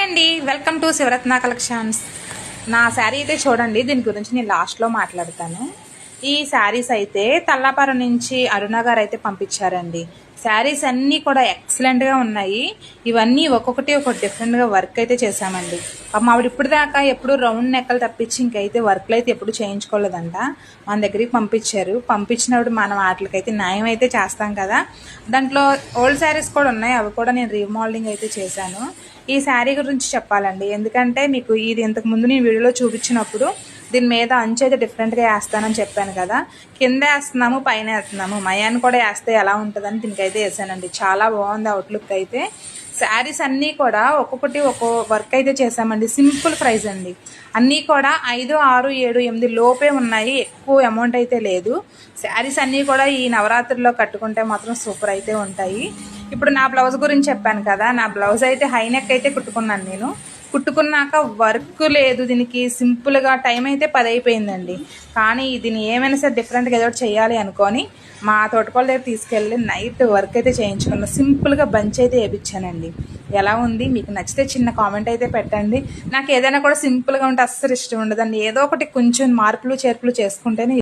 అండి, welcome to Sivaratna collections. నా శారీ అయితే చూడండి, దీని గురించి నేను లాస్ట్లో మాట్లాడతాను. ఈ శారీస్ అయితే తల్లాపురం నుంచి అరుణ గారు అయితే పంపించారండి. శారీస్ అన్నీ కూడా ఎక్సలెంట్గా ఉన్నాయి. ఇవన్నీ ఒక్కొక్కటి ఒక డిఫరెంట్గా వర్క్ అయితే చేశామండి. ఆవిడ ఇప్పుడు దాకా ఎప్పుడు రౌండ్ నెక్కలు తప్పించి ఇంకైతే వర్క్లు అయితే ఎప్పుడు చేయించుకోలేదంట. మన దగ్గరికి పంపించారు. పంపించినప్పుడు మనం వాటికైతే న్యాయం అయితే చేస్తాం కదా. దాంట్లో ఓల్డ్ శారీస్ కూడా ఉన్నాయి, అవి కూడా నేను రీమోడలింగ్ అయితే చేశాను. ఈ శారీ గురించి చెప్పాలండి, ఎందుకంటే మీకు ఇది ఇంతకు ముందు నేను వీడియోలో చూపించినప్పుడు దీని మీద అంచు అయితే డిఫరెంట్గా వేస్తానని చెప్పాను కదా. కింద వేస్తున్నాము, పైన వేస్తున్నాము, మయాన్ని కూడా వేస్తే ఎలా ఉంటుందని దీనికైతే వేసానండి. చాలా బాగుంది అవుట్లుక్ అయితే. శారీస్ అన్నీ కూడా ఒక్కొక్కటి ఒక్కో వర్క్ అయితే చేసామండి. సింపుల్ ప్రైస్ అండి. అన్నీ కూడా 5, 6, 7, 8 లోపే ఉన్నాయి. ఎక్కువ అమౌంట్ అయితే లేదు. శారీస్ అన్నీ కూడా ఈ నవరాత్రుల్లో కట్టుకుంటే మాత్రం సూపర్ అయితే ఉంటాయి. ఇప్పుడు నా బ్లౌజ్ గురించి చెప్పాను కదా. నా బ్లౌజ్ అయితే హై నెక్ అయితే కుట్టుకున్నాను నేను. కుట్టుకున్నాక వర్క్ లేదు దీనికి. సింపుల్గా టైం అయితే 10 అయిపోయిందండి. కానీ దీన్ని ఏమైనా సరే డిఫరెంట్గా ఏదో చేయాలి అనుకొని మా తోటకోళ్ళ దగ్గర తీసుకెళ్ళి నైట్ వర్క్ అయితే చేయించుకున్నాను. సింపుల్గా బంచ్ అయితే వేయించానండి. ఎలా ఉంది, మీకు నచ్చితే చిన్న కామెంట్ అయితే పెట్టండి. నాకు ఏదైనా కూడా సింపుల్గా ఉంటే అస్సలు ఇష్టం ఉండదండి. ఏదో ఒకటి కొంచెం మార్పులు చేర్పులు చేసుకుంటేనే